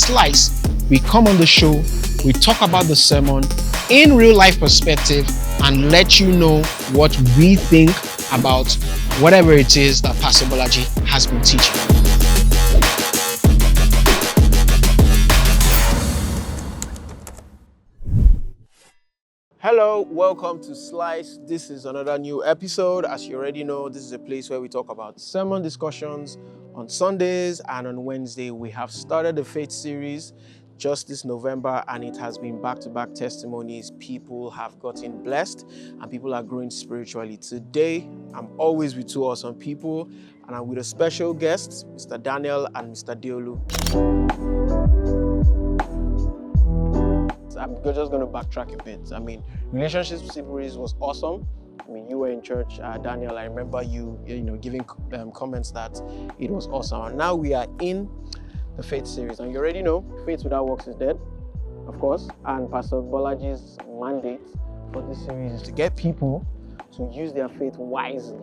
Slice, we come on the show, we talk about the sermon in real life perspective and let you know what we think about whatever it is that Pastor Bolaji has been teaching. Hello, welcome to Slice. This is another new episode. As you already know, this is a place where we talk about sermon discussions on Sundays, and on Wednesday we have started the faith series just this November, and it has been back-to-back testimonies. People have gotten blessed and people are growing spiritually. Today, I'm always with two awesome people, and I'm with a special guest, Mr. Daniel and Mr. Idowu. I'm just going to backtrack a bit. I mean, Relationship Series was awesome. I mean, you were in church, Daniel. I remember you giving comments that it was awesome. And now we are in the faith series, and you already know, faith without works is dead, of course. And Pastor Bolaji's mandate for this series is to get people to use their faith wisely,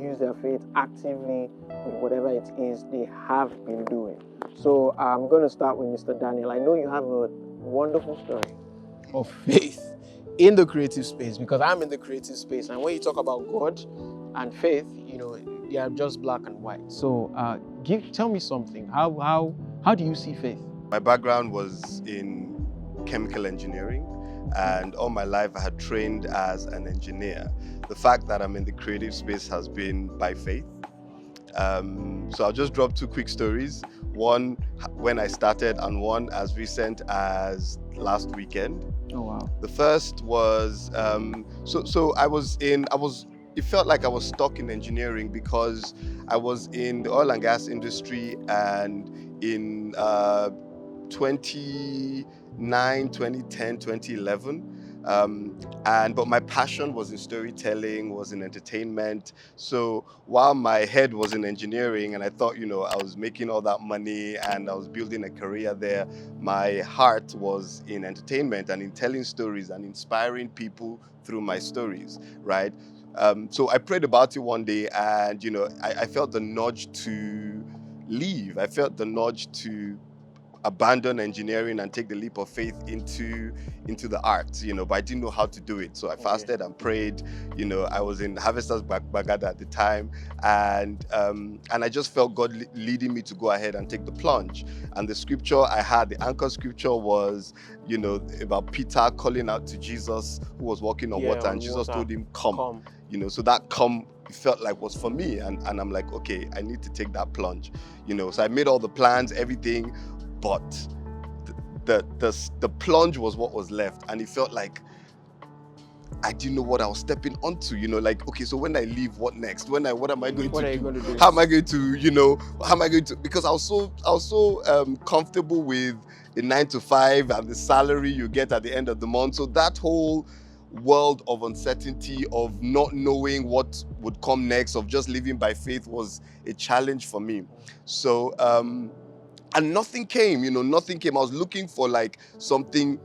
use their faith actively with whatever it is they have been doing. So I'm going to start with Mr. Daniel. I know you have a wonderful story of faith in the creative space, because I'm in the creative space, and when you talk about God and faith, they are just black and white. So tell me something. How do you see faith? My background was in chemical engineering, and all my life I had trained as an engineer. The fact that I'm in the creative space has been by faith. So I'll just drop two quick stories. One when I started, and one as recent as last weekend. Oh wow! The first was it felt like I was stuck in engineering because I was in the oil and gas industry, and in 2009, 2010, 2011. But my passion was in storytelling, was in entertainment. So while my head was in engineering and I thought, I was making all that money and I was building a career there, my heart was in entertainment and in telling stories and inspiring people through my stories, right? So I prayed about it one day, and, I felt the nudge to leave. I felt the nudge to abandon engineering and take the leap of faith into the arts, but I didn't know how to do it. So I fasted and prayed. I was in Harvesters Bagada at the time, and I just felt God leading me to go ahead and take the plunge. And the scripture I had, the anchor scripture was, about Peter calling out to Jesus, who was walking on water, and Jesus told him, come. So that come felt like was for me, and I'm like, okay, I need to take that plunge. So I made all the plans, everything. But the plunge was what was left, and it felt like I didn't know what I was stepping onto. Okay, so when I leave, what next? What am I going to do? How am I going to? Because I was so comfortable with the 9 to 5 and the salary you get at the end of the month. So that whole world of uncertainty, of not knowing what would come next, of just living by faith was a challenge for me. So. And nothing came, nothing came. I was looking for something,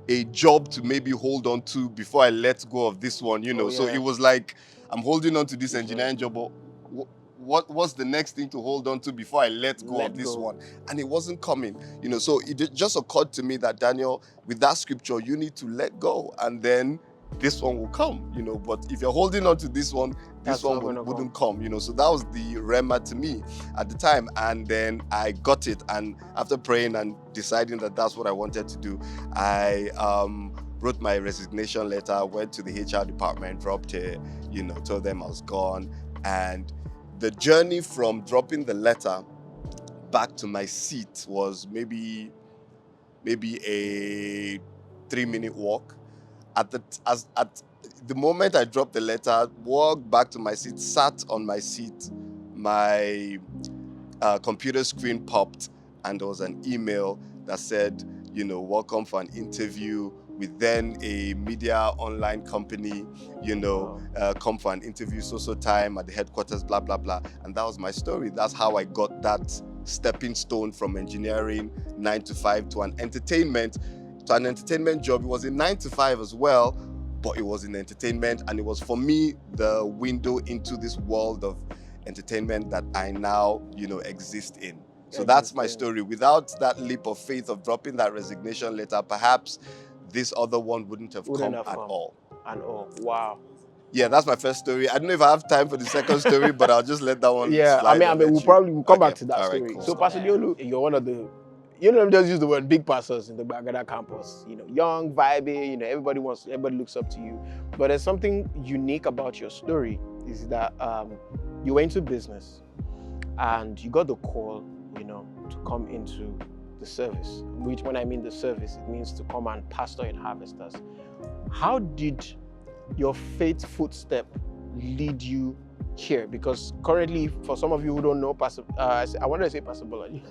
a job to maybe hold on to before I let go of this one, So it was like, I'm holding on to this engineering job, but what's the next thing to hold on to before I let go of this one? And it wasn't coming, So it just occurred to me that, Daniel, with that scripture, you need to let go, and then this one will come, But if you're holding on to this one, this one wouldn't come, So that was the rhema to me at the time. And then I got it. And after praying and deciding that that's what I wanted to do, I wrote my resignation letter, went to the HR department, dropped it, told them I was gone. And the journey from dropping the letter back to my seat was maybe a 3-minute walk. At the moment I dropped the letter, walked back to my seat, sat on my seat, my computer screen popped, and there was an email that said, welcome for an interview with then a media online company, come for an interview so time at the headquarters, blah, blah, blah. And that was my story. That's how I got that stepping stone from engineering 9 to 5 to an entertainment job. It was a 9 to 5 as well, but it was in entertainment, and it was for me the window into this world of entertainment that I now, exist in. So that's my story. Without that leap of faith of dropping that resignation letter, perhaps this other one wouldn't have come at all. Wow. Yeah, that's my first story. I don't know if I have time for the second story, but I'll just let that one slide. I mean, we'll come back to that story. Cool. So, Pastor Idowu, you're one of the, let me just use the word big pastors in the Bagada campus. Young, vibey, everybody looks up to you. But there's something unique about your story, is that you went into business and you got the call, to come into the service, which when I mean the service, it means to come and pastor in Harvesters. How did your faith footstep lead you here? Because currently, for some of you who don't know, I wanted to say Pastor Bolaji.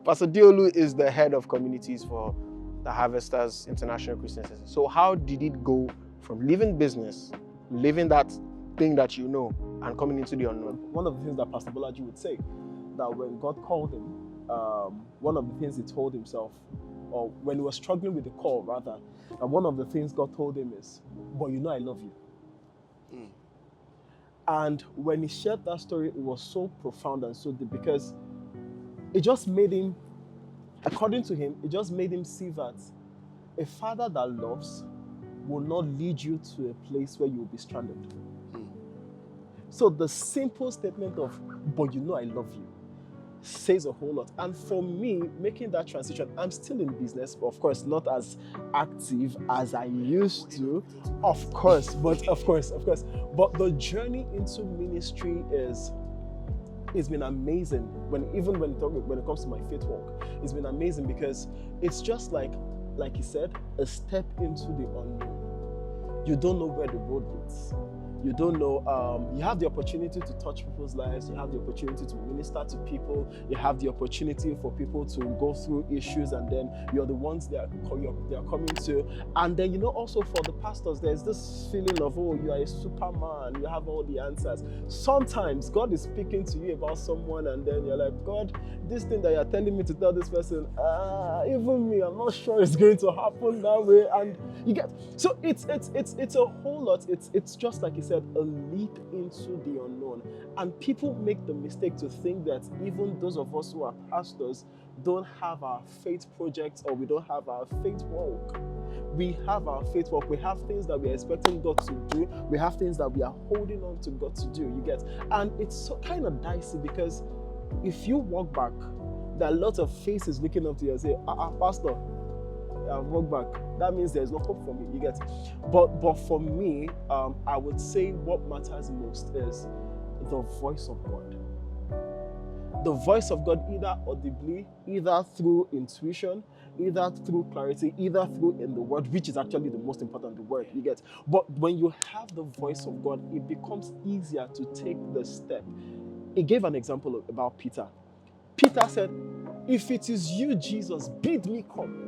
Pastor Idowu is the head of communities for the Harvesters International Christian Center. So how did it go from leaving business, leaving that thing that you know, and coming into the unknown? One of the things that Pastor Bolaji would say, that when God called him, one of the things he told himself, or when he was struggling with the call rather, and one of the things God told him is, but I love you. And when he shared that story, it was so profound and so deep, because it just made him, according to him, it just made him see that a father that loves will not lead you to a place where you will be stranded. So the simple statement of, but I love you, says a whole lot. And for me, making that transition, I'm still in business, but of course not as active as I used to, of course. But the journey into ministry it's been amazing. When it comes to my faith walk, it's been amazing, because it's just like he said, a step into the unknown. You don't know where the road leads. You don't know, you have the opportunity to touch people's lives, you have the opportunity to minister to people, you have the opportunity for people to go through issues, and then you're the ones they are coming to. And then, also for the pastors, there's this feeling of, oh, you are a superman, you have all the answers. Sometimes God is speaking to you about someone, and then you're like, God, this thing that you're telling me to tell this person, even me, I'm not sure it's going to happen that way. And you get, so it's a whole lot. It's just like you said, a leap into the unknown. And people make the mistake to think that even those of us who are pastors don't have our faith projects, or we don't have our faith walk. We have our faith walk. We have things that we are expecting God to do. We have things that we are holding on to God to do, you get. And it's so kind of dicey, because if you walk back, there are lots of faces looking up to you and say, Pastor, I've walked back. That means there's no hope for me, you get. But for me, I would say what matters most is the voice of God. The voice of God, either audibly, either through intuition, either through clarity, either through in the word, which is actually the most important, the word, you get. But when you have the voice of God, it becomes easier to take the step. He gave an example about Peter. Peter said, if it is you, Jesus, bid me come.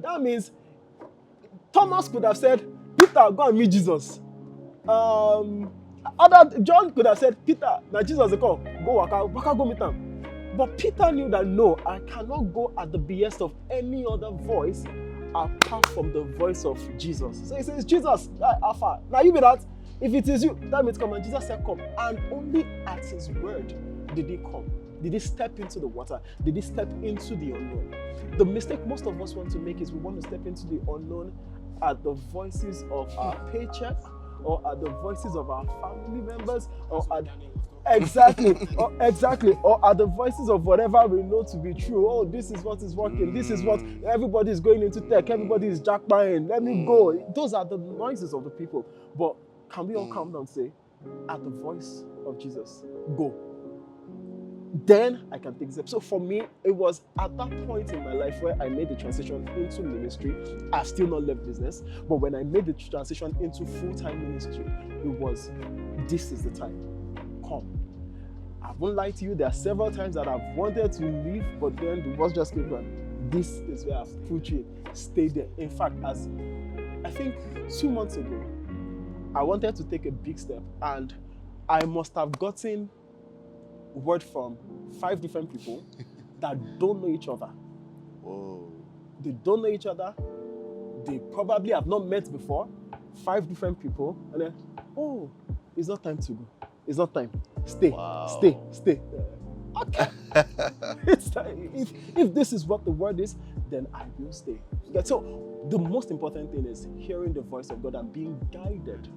That means Thomas could have said, Peter, go and meet Jesus. John could have said, Peter, now Jesus will come, go waka, go meet him. But Peter knew that no, I cannot go at the behest of any other voice apart from the voice of Jesus. So he says, Jesus, Alpha, now you be that. If it is you, that means come. And Jesus said, come. And only at his word did he come. Did he step into the water? Did he step into the unknown? The mistake most of us want to make is we want to step into the unknown at the voices of our paycheck, or at the voices of our family members, or at or at the voices of whatever we know to be true. Oh, this is what is working. This is what everybody is going into tech. Everybody is jackpotting. Let me go. Those are the noises of the people. But can we all calm down and say, at the voice of Jesus, go. Then I can take this step. So for me, it was at that point in my life where I made the transition into ministry. I've still not left business, but when I made the transition into full-time ministry, it was, this is the time. Come. I won't lie to you, there are several times that I've wanted to leave, but then the voice just came on. This is where I've put you. Stay there. In fact, as I think 2 months ago, I wanted to take a big step, and I must have gotten word from 5 different people that don't know each other. Whoa. They don't know each other. They probably have not met before. 5 different people. And then, oh, it's not time to go. It's not time. Stay, wow. stay. Okay. It's like, if this is what the word is, then I will stay. Yeah, so the most important thing is hearing the voice of God and being guided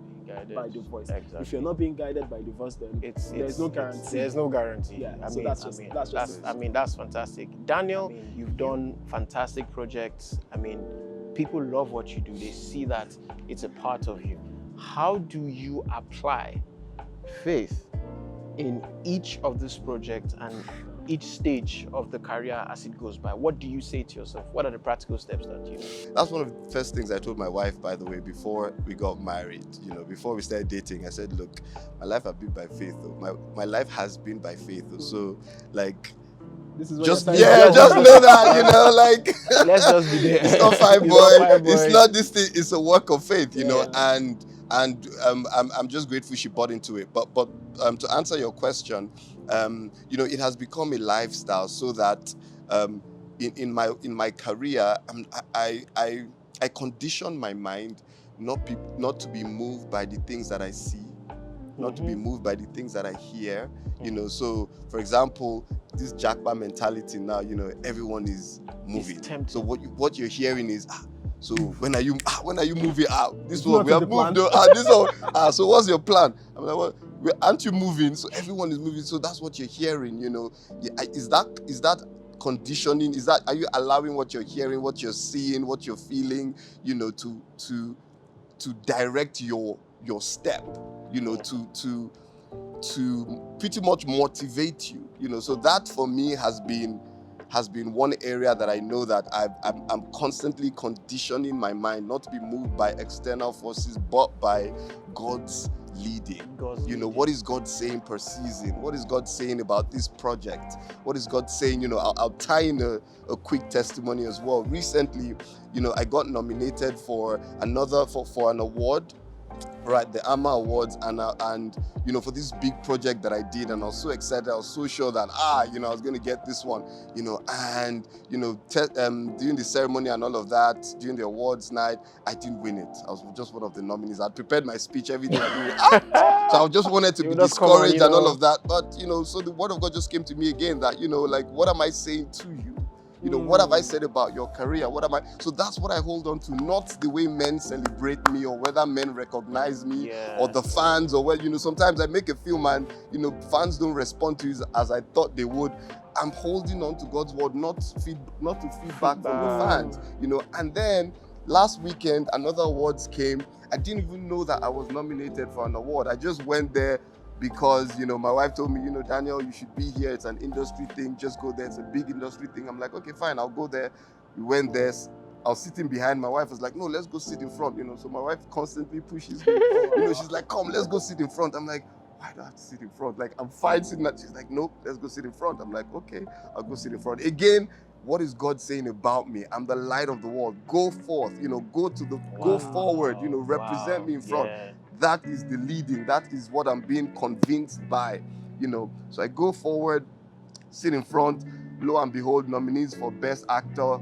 by the voice. Exactly. If you're not being guided by the voice, then there's no guarantee. There's no guarantee. Yeah, I so mean, that's it. that's fantastic. Daniel, you've done fantastic projects. I mean, people love what you do. They see that it's a part of you. How do you apply faith in each of these projects and each stage of the career as it goes by? What do you say to yourself? What are the practical steps that you do? That's one of the first things I told my wife, by the way, before we got married. Before we started dating, I said, look, my life has been by faith, though. My life has been by faith, though. So, like, this is what just know that, like, let's just be there. It's not fine, boy. It's not this thing. It's a work of faith, you know. And I'm just grateful she bought into it. But to answer your question, it has become a lifestyle, so that in my career, I condition my mind not to be moved by the things that I see, not to be moved by the things that I hear. So for example, this jackpot mentality now, everyone is moving. So what you're hearing is, so when are you moving out? This one we have moved. This one. So what's your plan? I'm like, well, aren't you moving? So everyone is moving. So that's what you're hearing. Is that conditioning? Are you allowing what you're hearing, what you're seeing, what you're feeling? To direct your step. To pretty much motivate you. So that for me has been one area that I know that I'm constantly conditioning my mind not to be moved by external forces, but by God's leading. What is God saying per season? What is God saying about this project? What is God saying? I'll tie in a quick testimony as well. Recently, I got nominated for an award. Right, the AMA Awards, and for this big project that I did, and I was so excited, I was so sure that I was going to get this one, and during the ceremony and all of that, during the awards night, I didn't win it. I was just one of the nominees. I'd prepared my speech, everything. So I just wanted to be discouraged and all of that, but so the word of God just came to me again that like, what am I saying to you? What have I said about your career? So that's what I hold on to, not the way men celebrate me or whether men recognize me or the fans or sometimes I make a film and, fans don't respond to it as I thought they would. I'm holding on to God's word, not to feedback from the fans, and then last weekend, another awards came. I didn't even know that I was nominated for an award. I just went there because, my wife told me, Daniel, you should be here. It's an industry thing. Just go there. It's a big industry thing. I'm like, okay, fine. I'll go there. We went there. I was sitting behind. My wife was like, no, let's go sit in front. So my wife constantly pushes me. She's like, come, let's go sit in front. I'm like, why do I have to sit in front? Like, I'm fine sitting there. She's like, nope, let's go sit in front. I'm like, okay, I'll go sit in front. Again, what is God saying about me? I'm the light of the world. Go forth, go forward, represent me in front. Yeah. That is the leading. That is what I'm being convinced by, So I go forward, sit in front. Lo and behold, nominees for Best Actor.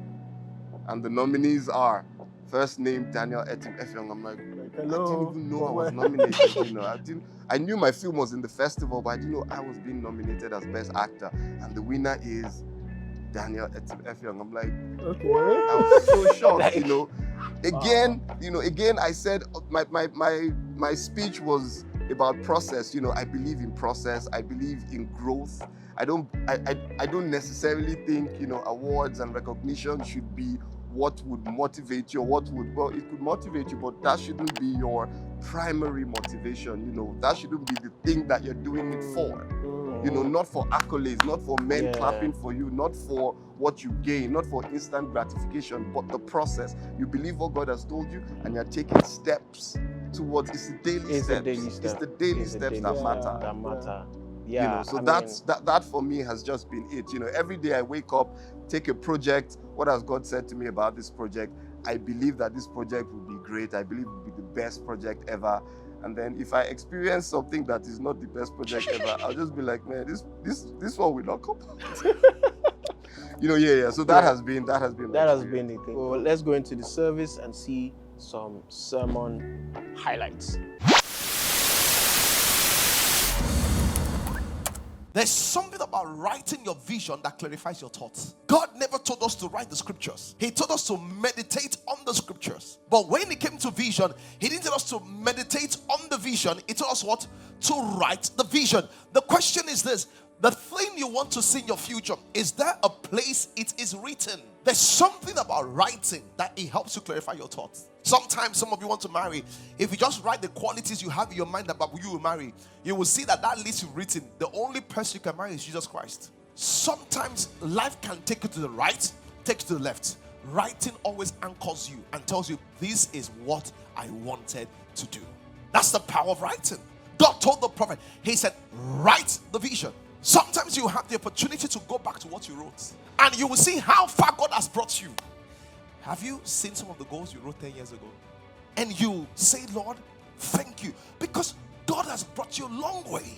And the nominees are first name Daniel Effiong. I'm like, hello. I didn't even know I was nominated. I knew my film was in the festival, but I didn't know I was being nominated as Best Actor. And the winner is Daniel Effiong. I'm like, okay. I was so shocked, Again, I said my speech was about process. I believe in process. I believe in growth. I don't necessarily think, awards and recognition should be what would motivate you, it could motivate you, but that shouldn't be your primary motivation. That shouldn't be the thing that you're doing it for. Not for accolades, not for men clapping for you, not for what you gain, not for instant gratification, but the process. You believe what God has told you, and you're taking steps towards. It's the daily steps that matter. Yeah. So that for me has just been it. Every day I wake up, take a project. What has God said to me about this project? I believe that this project will be great. I believe it will be the best project ever. And then if I experience something that is not the best project ever, I'll just be like, man, this one will not come out. So that has been the thing. Well, let's go into the service and see some sermon highlights. There's something about writing your vision that clarifies your thoughts. God never told us to write the scriptures. He told us to meditate on the scriptures. But when it came to vision, he didn't tell us to meditate on the vision. He told us what? To write the vision. The question is this: the thing you want to see in your future, is there a place it is written? There's something about writing that it helps you clarify your thoughts. Sometimes some of you want to marry. If you just write the qualities you have in your mind about who you will marry, you will see that list you've written, the only person you can marry is Jesus Christ. Sometimes life can take you to the right, take you to the left. Writing always anchors you and tells you, this is what I wanted to do. That's the power of writing. God told the prophet, he said, write the vision. Sometimes you have the opportunity to go back to what you wrote, and you will see how far God has brought you. Have you seen some of the goals you wrote 10 years ago? And you say, Lord, thank you, because God has brought you a long way.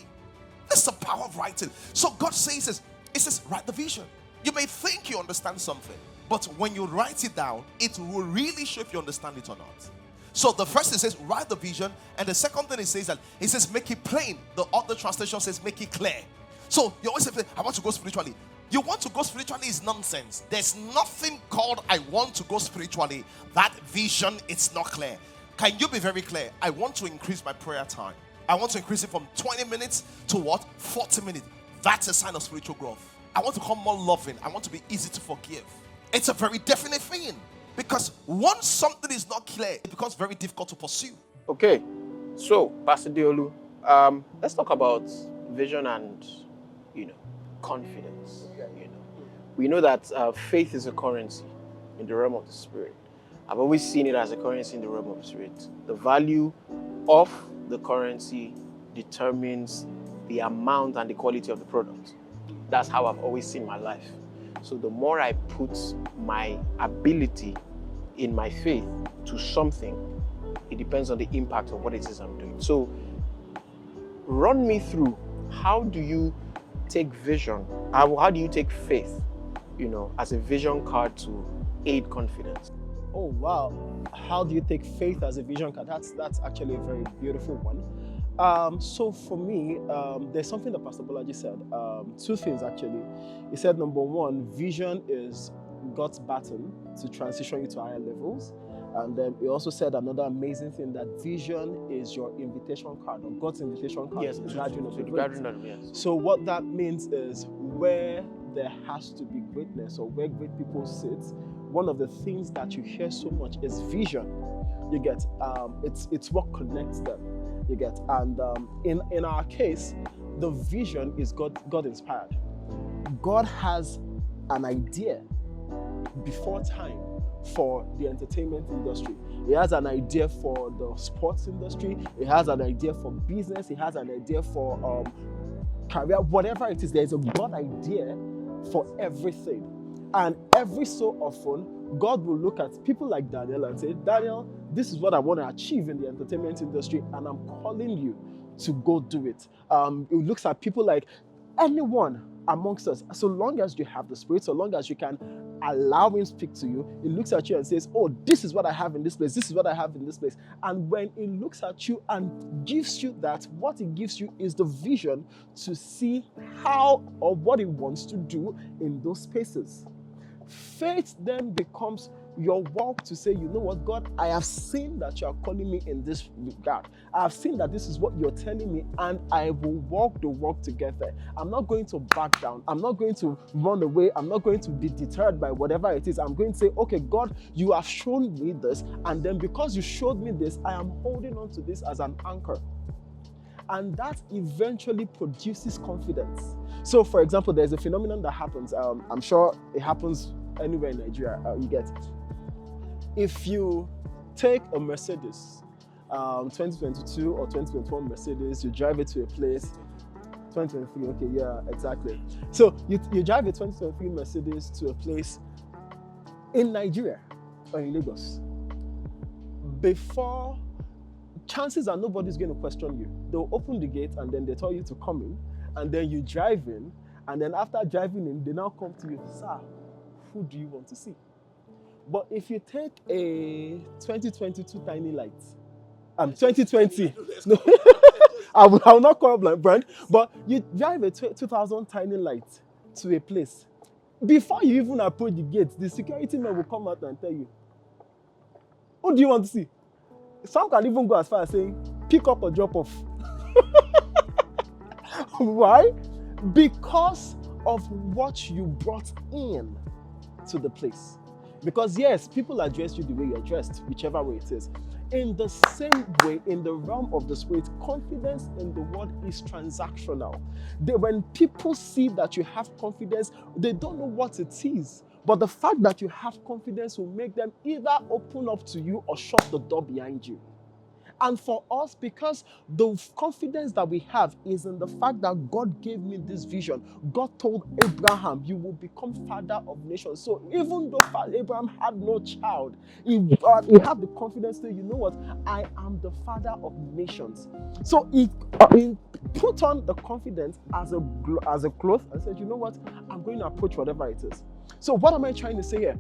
That's the power of writing. So God says, it says, write the vision. You may think you understand something, but when you write it down, it will really show if you understand it or not. So the first thing says, write the vision. And the second thing it says, make it plain. The other translation says, make it clear. So you always say, I want to go spiritually. You want to go spiritually is nonsense. There's nothing called I want to go spiritually. That vision, it's not clear. Can you be very clear? I want to increase my prayer time. I want to increase it from 20 minutes to what? 40 minutes. That's a sign of spiritual growth. I want to become more loving. I want to be easy to forgive. It's a very definite thing. Because once something is not clear, it becomes very difficult to pursue. Okay, so Pastor Idowu, let's talk about vision and, confidence. We know that faith is a currency in the realm of the spirit. I've always seen it as a currency in the realm of the spirit. The value of the currency determines the amount and the quality of the product. That's how I've always seen my life. So the more I put my ability in my faith to something, it depends on the impact of what it is I'm doing. So run me through, how do you take vision? How do you take faith, as a vision card to aid confidence? Oh wow, how do you take faith as a vision card? That's actually a very beautiful one. So for me, there's something that Pastor Bolaji said. Two things actually. He said, number one, vision is God's baton to transition you to higher levels. And then he also said another amazing thing, that vision is your invitation card, or God's invitation card. Yes, to the gathering of the great. Yes. So what that means is, where there has to be greatness, or where great people sit, one of the things that you hear so much is vision. You get, it's what connects them. You get, and in our case, the vision is God inspired. God has an idea before time for the entertainment industry. He has an idea for the sports industry. He has an idea for business. He has an idea for career, whatever it is. There's a God idea for everything. And every so often, God will look at people like Daniel and say, Daniel, this is what I want to achieve in the entertainment industry, and I'm calling you to go do it. It looks at people like anyone amongst us. So long as you have the Spirit, so long as you can allow him to speak to you, it looks at you and says, oh, this is what I have in this place, this is what I have in this place. And when it looks at you and gives you that, what it gives you is the vision to see how or what it wants to do in those spaces. Faith then becomes your walk to say, you know what, God, I have seen that you are calling me in this regard. I have seen that this is what you're telling me, and I will walk the walk together. I'm not going to back down. I'm not going to run away. I'm not going to be deterred by whatever it is. I'm going to say, okay, God, you have shown me this, and then because you showed me this, I am holding on to this as an anchor. And that eventually produces confidence. So, for example, there's a phenomenon that happens. I'm sure it happens anywhere in Nigeria. You get it. If you take a Mercedes, 2022 or 2021 Mercedes, you drive it to a place, 2023, okay, yeah, exactly. So you drive a 2023 Mercedes to a place in Nigeria or in Lagos. Before, chances are nobody's going to question you. They'll open the gate and then they tell you to come in, and then you drive in, and then after driving in, they now come to you, sir, who do you want to see? But if you take a 2022 Tiny Light, 2020, no, I will not call my brand, but you drive a 2000 tiny light to a place. Before you even approach the gate, the security man will come out and tell you, who do you want to see? Some can even go as far as saying, pick up or drop off. Why? Because of what you brought in to the place. Because yes, people address you the way you're dressed, whichever way it is. In the same way, in the realm of the spirit, confidence in the word is transactional. When people see that you have confidence, they don't know what it is. But the fact that you have confidence will make them either open up to you or shut the door behind you. And for us, because the confidence that we have is in the fact that God gave me this vision. God told Abraham, you will become father of nations. So even though Abraham had no child, he had the confidence to, you know what, I am the father of nations. So he put on the confidence as a cloth and said, you know what, I'm going to approach whatever it is. So what am I trying to say here?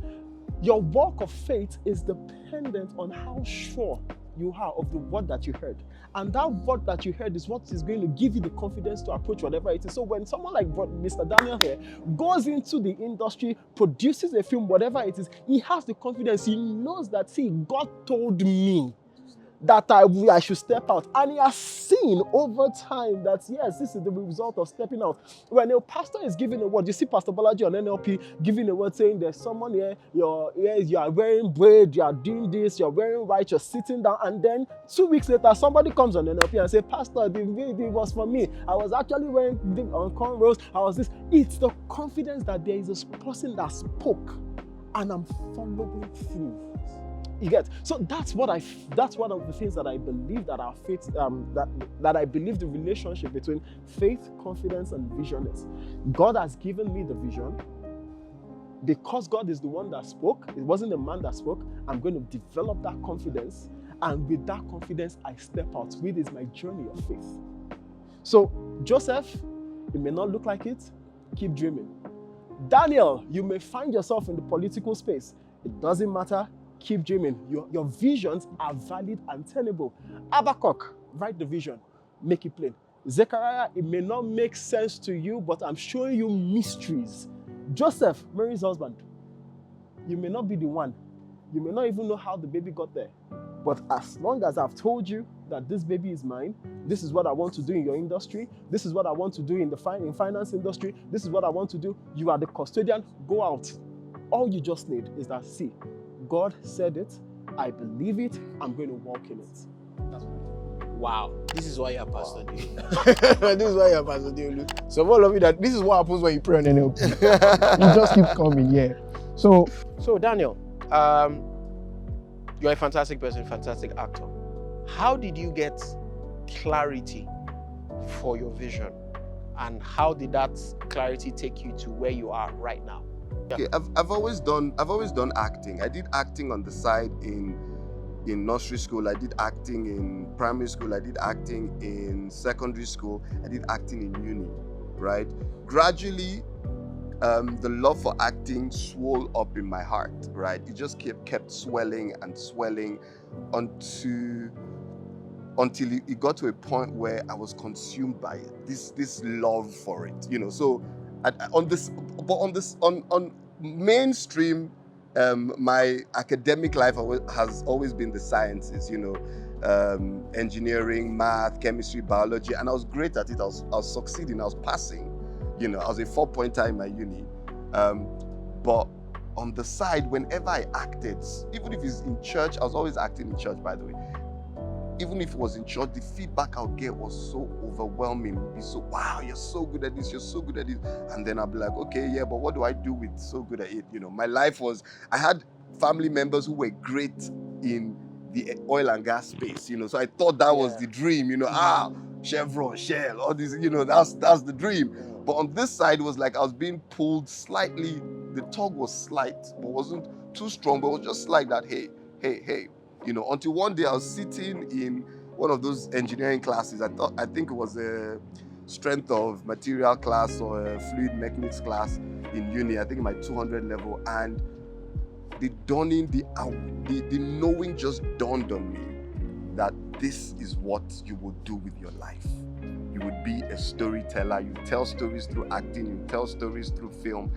Your walk of faith is dependent on how sure you are of the word that you heard. And that word that you heard is what is going to give you the confidence to approach whatever it is. So when someone like Mr. Daniel here goes into the industry, produces a film, whatever it is, he has the confidence. He knows that, see, God told me that I should step out. And he has seen over time that, yes, this is the result of stepping out. When a pastor is giving a word, you see Pastor Bolaji on NLP giving a word saying, there's someone here, you are wearing braid, you are doing this, you're wearing white, you're sitting down, and then 2 weeks later, somebody comes on NLP and says, Pastor, the was for me. I was actually wearing on cornrows, I was this. It's the confidence that there is a person that spoke, and I'm following through. You get? So that's one of the things that I believe that our faith, that I believe the relationship between faith, confidence, and vision is. God has given me the vision. Because God is the one that spoke, it wasn't the man that spoke, I'm going to develop that confidence. And with that confidence, I step out. Which is my journey of faith. So, Joseph, it may not look like it, keep dreaming. Daniel, you may find yourself in the political space. It doesn't matter. Keep dreaming. Your visions are valid and tenable. Habakkuk, write the vision. Make it plain. Zechariah, it may not make sense to you, but I'm showing you mysteries. Joseph, Mary's husband, you may not be the one. You may not even know how the baby got there. But as long as I've told you that this baby is mine, this is what I want to do in your industry, this is what I want to do in the finance industry, this is what I want to do, you are the custodian, go out. All you just need is that, see, God said it, I believe it, I'm going to walk in it. That's what. Wow, this is why you're Pastor Idowu. This is why you're Pastor Idowu. So for all of you, that this is what happens when you pray on NLP. You just keep coming, yeah. So Daniel, you're a fantastic person, fantastic actor. How did you get clarity for your vision, and how did that clarity take you to where you are right now? Okay, I've always done acting. I did acting on the side in nursery school. I did acting in primary school. I did acting in secondary school. I did acting in uni, right? Gradually, the love for acting swelled up in my heart, right? It just kept swelling and swelling until it got to a point where I was consumed by it. This love for it, you know. So on mainstream, my academic life has always been the sciences, you know, engineering, math, chemistry, biology, and I was great at it. I was succeeding. I was passing. You know, I was a 4-pointer in my uni. But on the side, whenever I acted, even if it's in church, I was always acting in church, by the way. Even if it was in church, the feedback I would get was so overwhelming. It would be so, wow, you're so good at this, you're so good at this. And then I'd be like, okay, yeah, but what do I do with so good at it? You know, my life was, I had family members who were great in the oil and gas space, you know, so I thought that was the dream, you know, Chevron, Shell, all these, you know, that's the dream. But on this side, it was like I was being pulled slightly. The tug was slight, but wasn't too strong, but it was just like that, hey. You know, until one day I was sitting in one of those engineering classes. I think it was a strength of material class or a fluid mechanics class in uni, I think my 200 level, and the knowing just dawned on me that this is what you will do with your life. You would be a storyteller. You tell stories through acting. You tell stories through film.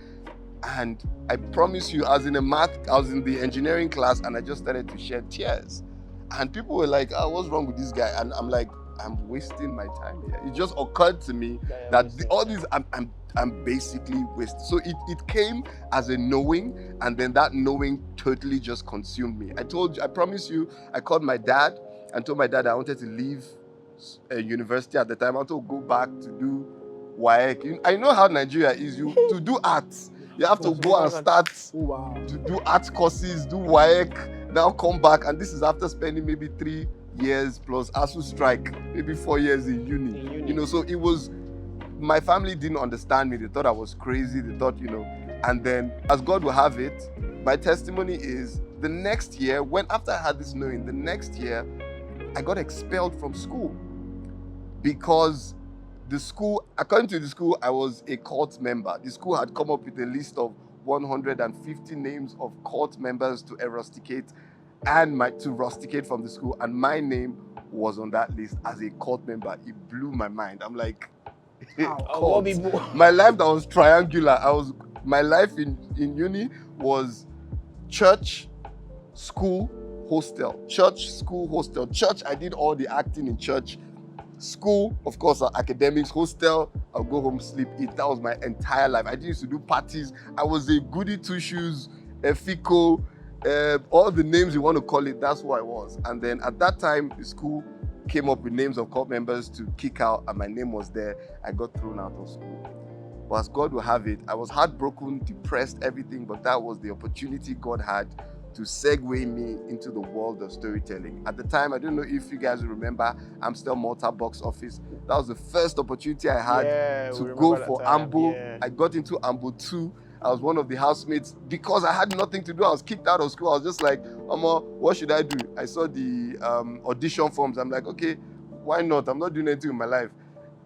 And I promise you, I was in the engineering class, and I just started to shed tears. And people were like, oh, what's wrong with this guy? And I'm like, I'm wasting my time here. It just occurred to me that all these, I'm basically wasting. So it came as a knowing, and then that knowing totally just consumed me. I promise you, I called my dad and told my dad I wanted to leave university at the time. I wanted to go back to do WAEC. I know how Nigeria is. To do arts, you have to go and start to do art courses, do WAEC, now come back. And this is after spending maybe 3 years plus ASU strike, maybe 4 years in uni. So it was, my family didn't understand me. They thought I was crazy. They thought, and then as God will have it, my testimony is the next year, after I had this knowing, the next year, I got expelled from school because the school, according to the school, I was a cult member. The school had come up with a list of 150 names of cult members to eradicate and to rusticate from the school, and my name was on that list as a cult member. It blew my mind. I'm like, my life that was triangular. My life in uni was church, school, hostel. Church, school, hostel. Church, I did all the acting in church. School, of course, academics. Hostel, I'll go home, sleep, eat. That was my entire life. I used to do parties. I was a goody two-shoes, a fico, all the names you want to call it, that's who I was. And then at that time, the school came up with names of cult members to kick out, and my name was there. I got thrown out of school. But as God will have it, I was heartbroken, depressed, everything, but that was the opportunity God had to segue me into the world of storytelling. At the time, I don't know if you guys remember, Amstel Malta box office. That was the first opportunity I had to go for Ambo. Yeah. I got into Ambo 2. I was one of the housemates because I had nothing to do. I was kicked out of school. I was just like, Mama, what should I do? I saw the audition forms. I'm like, okay, why not? I'm not doing anything in my life.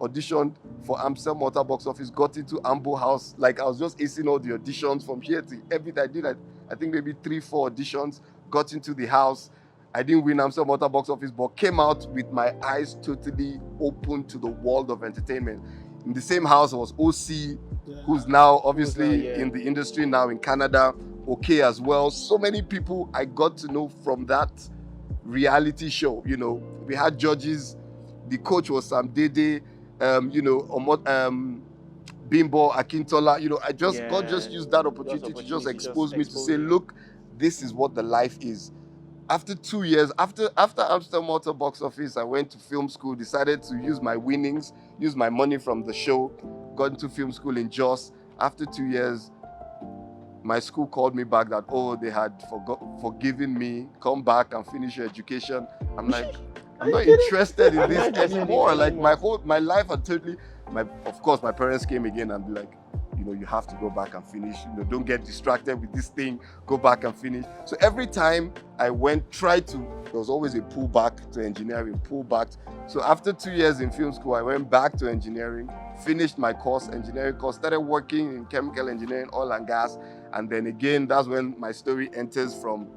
Auditioned for Amstel Malta box office, got into Ambo house. Like, I was just acing all the auditions from here to everything. I did, I think maybe 3-4 auditions, got into the house. I didn't win Amstel Malta box office, but came out with my eyes totally open to the world of entertainment. In the same house was OC, who's now obviously in the industry now in Canada, okay as well. So many people I got to know from that reality show. We had judges. The coach was Sam Dede, Bimbo Akintola. God just used that opportunity to just expose me to say, look, this is what the life is. After 2 years, after Amstel Malta box office, I went to film school, decided to use my winnings, use my money from the show, got into film school in Jos. After 2 years, my school called me back that, they had forgiven me, come back and finish your education. I'm like, I'm not interested in this anymore. Like, my life had totally, of course, my parents came again and be like, you have to go back and finish. Don't get distracted with this thing. Go back and finish. So every time I there was always a pullback to engineering, So after 2 years in film school, I went back to engineering, finished my engineering course, started working in chemical engineering, oil and gas. And then again, that's when my story enters from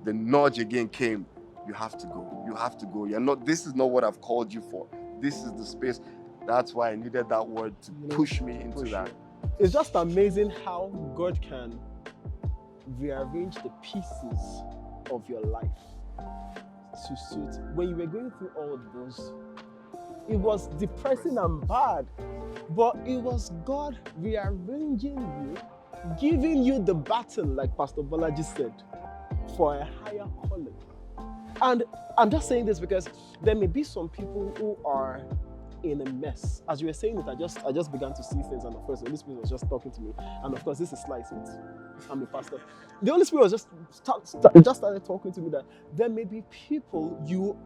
the nudge again came. You have to go. You have to go. This is not what I've called you for. This is the space. That's why I needed that word to push me into that. It's just amazing how God can rearrange the pieces of your life to suit. When you were going through all those, it was depressing and bad, but it was God rearranging you, giving you the baton, like Pastor Bolaji said, for a higher calling. And I'm just saying this because there may be some people who are in a mess. As you were saying it, I just began to see things, and of course the Holy Spirit was just talking to me. And of course this is Slice. I'm a pastor. The Holy Spirit was just started talking to me that there may be people you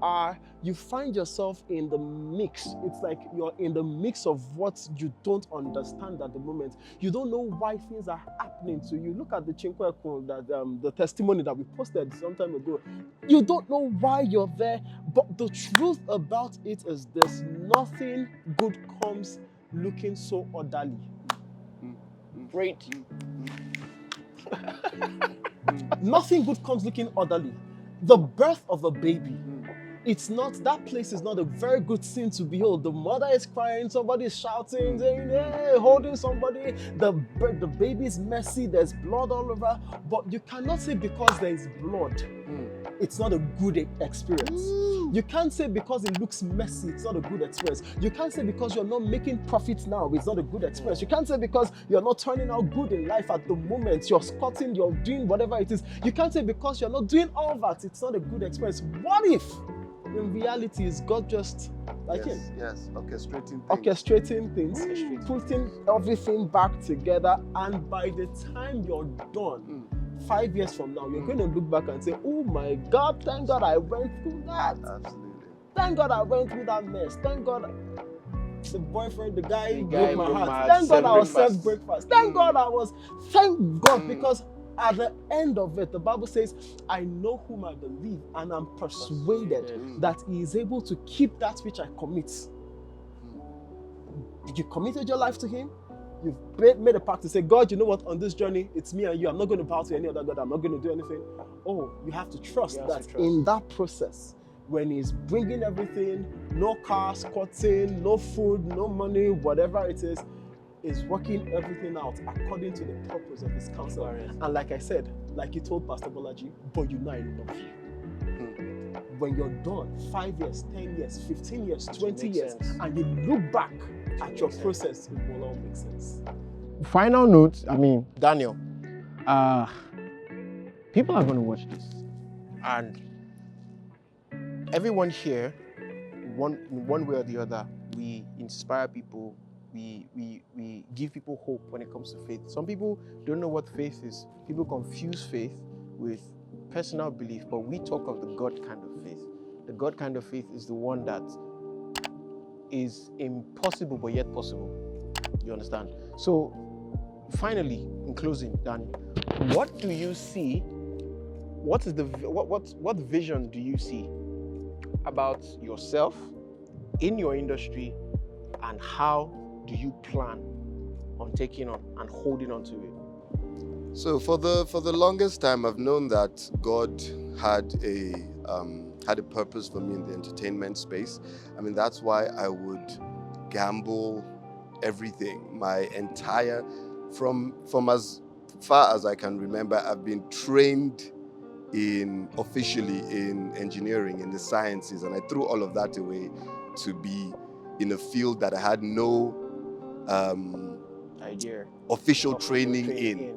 find yourself in the mix. It's like you're in the mix of what you don't understand at the moment. You don't know why things are happening to you. Look at the Chinkwe that the testimony that we posted some time ago. You don't know why you're there, but the truth about it is this: nothing good comes looking so orderly. Great. Nothing good comes looking orderly. The birth of a baby, it's not, that place is not a very good scene to behold. The mother is crying, somebody is shouting, saying, hey, holding somebody, the baby's messy, there's blood all over. But you cannot say because there is blood, it's not a good experience. You can't say because it looks messy, it's not a good experience. You can't say because you're not making profits now, it's not a good experience. You can't say because you're not turning out good in life at the moment, you're squatting, you're doing whatever it is. You can't say because you're not doing all that, it's not a good experience. What if, in reality, is God just like him? Yes, orchestrating things. Putting everything back together, and by the time you're done, 5 years from now, you're going to look back and say, oh my God, thank God I went through that. Absolutely. Thank God I went through that mess. Thank God the boyfriend, the guy broke broke my my heart. heart. Thank God I was Served served breakfast. Thank God, because at the end of it, the Bible says, I know whom I believe, and I'm persuaded that he is able to keep that which I commit. You committed your life to him. You've made a pact to say, God, you know what, on this journey, it's me and you. I'm not going to bow to any other God. I'm not going to do anything. Oh, you have to trust in that process, when he's bringing everything, no car, squatting, no food, no money, whatever it is working everything out according to the purpose of his counsel. And like I said, like you told Pastor Bolaji, but you know I love you. When you're done, 5 years, 10 years, 15 years, 20 years, and you look back at your process, it will all make sense. Final note, Daniel, people are going to watch this, and everyone here, one way or the other, we inspire people, we give people hope when it comes to faith. Some people don't know what faith is. People confuse faith with personal belief, but we talk of the God kind of faith. The God kind of faith is the one that is impossible but yet possible. You understand? So finally, in closing, Dan, what do you see? What vision do you see about yourself in your industry, and how do you plan on taking on and holding on to it? So for the longest time, I've known that God had a purpose for me in the entertainment space. That's why I would gamble everything. My entire, from as far as I can remember, I've been trained officially in engineering, in the sciences, and I threw all of that away to be in a field that I had no official training in.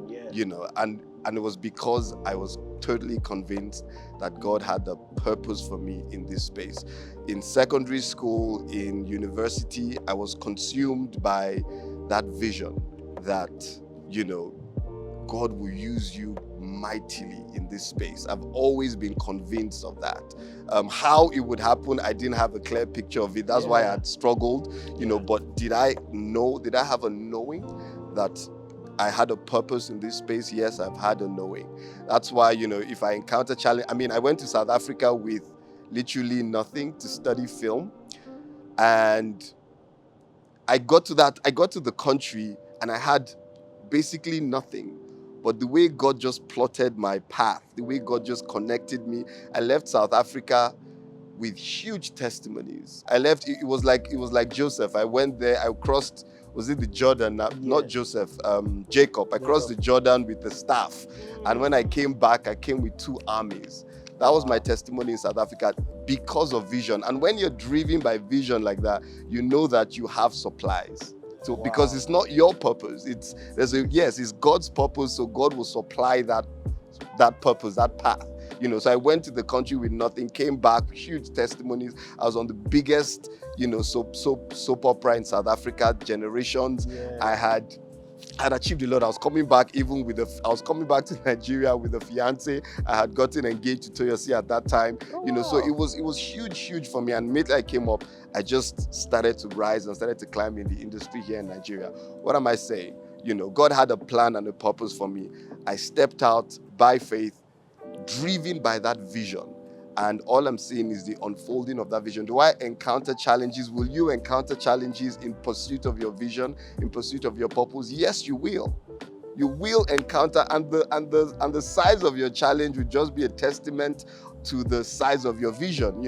And it was because I was totally convinced that God had a purpose for me in this space. In secondary school, in university, I was consumed by that vision that, God will use you mightily in this space. I've always been convinced of that. How it would happen, I didn't have a clear picture of it. That's why I had struggled, but did I have a knowing that I had a purpose in this space? Yes, I've had a knowing. That's why, if I encounter challenge, I went to South Africa with literally nothing to study film. And I got to the country and I had basically nothing. But the way God just plotted my path, the way God just connected me, I left South Africa with huge testimonies. It was like Joseph. I went there, I crossed, was it the Jordan? Not Joseph, Jacob. I crossed the Jordan with the staff. And when I came back, I came with 2 armies. That was my testimony in South Africa because of vision. And when you're driven by vision like that, you know that you have supplies. So because it's not your purpose, it's God's purpose, so God will supply that purpose, that path. So I went to the country with nothing, came back, huge testimonies. I was on the biggest, soap opera in South Africa, Generations. I had achieved a lot. I was coming back to Nigeria with a fiance. I had gotten engaged to Toyosi at that time. So it was huge for me. And immediately I came up, I just started to rise and started to climb in the industry here in Nigeria. What am I saying? God had a plan and a purpose for me. I stepped out by faith, driven by that vision. And all I'm seeing is the unfolding of that vision. Do I encounter challenges? Will you encounter challenges in pursuit of your vision, in pursuit of your purpose? Yes, you will. You will encounter, and the size of your challenge will just be a testament to the size of your vision.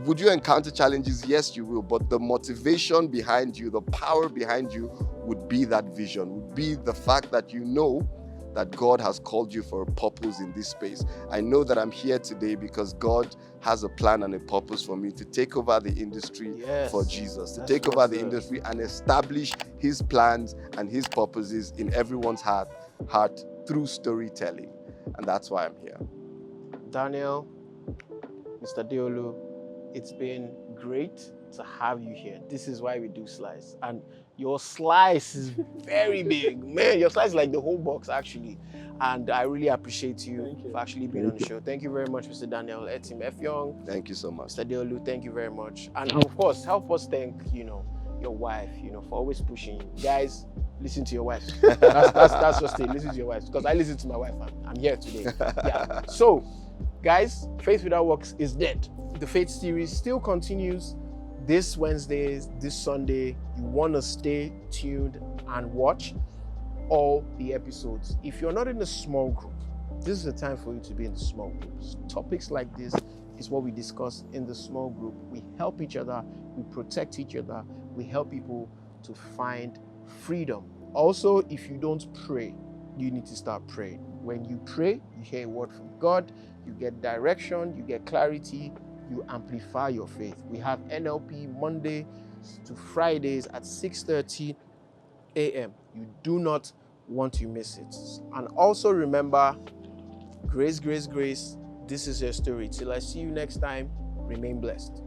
Would you encounter challenges? Yes, you will. But the motivation behind you, the power behind you would be that vision, would be the fact that you know that God has called you for a purpose in this space. I know that I'm here today because God has a plan and a purpose for me to take over the industry for Jesus, to take over the industry and establish his plans and his purposes in everyone's heart through storytelling. And that's why I'm here. Daniel, Mr. Idowu, it's been great to have you here. This is why we do slice. And your slice is very big. Man, your slice is like the whole box, actually. And I really appreciate you for actually being on the show. Thank you very much, Mr. Daniel Etim Efyong. Thank you so much. Mr. Idowu, thank you very much. And of course, help us thank, your wife, for always pushing you. Guys, listen to your wife. That's just it. Listen to your wife. Because I listen to my wife. I'm here today. Yeah. So, guys, Faith Without Works is dead. The Faith series still continues this Wednesday, this Sunday. You want to stay tuned and watch all the episodes. If you're not in a small group, this is the time for you to be in the small groups. Topics like this is what we discuss in the small group. We help each other, we protect each other, we help people to find freedom. Also, if you don't pray, you need to start praying. When you pray, you hear a word from God, you get direction, you get clarity, you amplify your faith. We have NLP Monday to Fridays at 6:30 a.m. You do not want to miss it. And also remember, grace, grace, grace. This is your story. Till I see you next time, remain blessed.